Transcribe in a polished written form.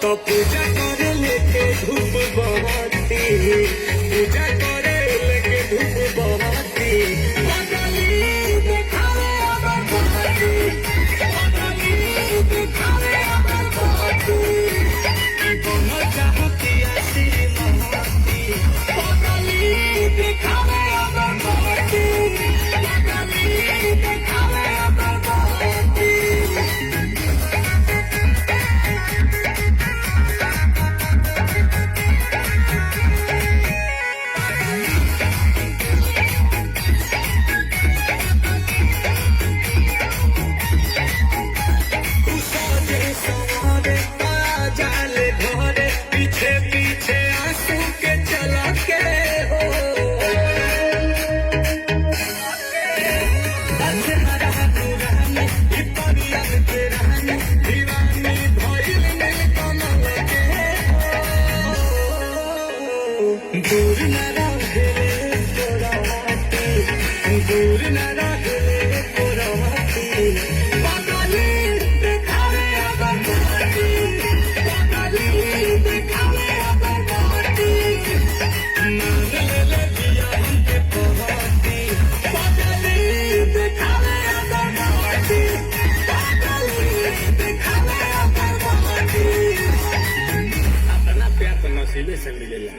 तो पूजा करे लेके धूप बहाती, पूजा करे लेके धूप बहाती, पगली दिखावे अगर बहाती, पगली दिखावे अगर बहाती, दोनों चाहती ऐसी महाती, पगली दिखावे अगर बहाती, पगली दिखावे अगर बहाती। पीछे पीछे आंसू के चला के हो दीवानी भइल मिल कमल के दूर न रहे तोराती, दूर न रहे तोराती, पगली दिखावे अगर बहाती, पगली दिखावे अगर बहाती, नाम ले दिया हमके बहाती, पगली दिखावे अगर बहाती, पगली दिखावे अगर बहाती। अपना प्यार तो नसीबे से मिलेला।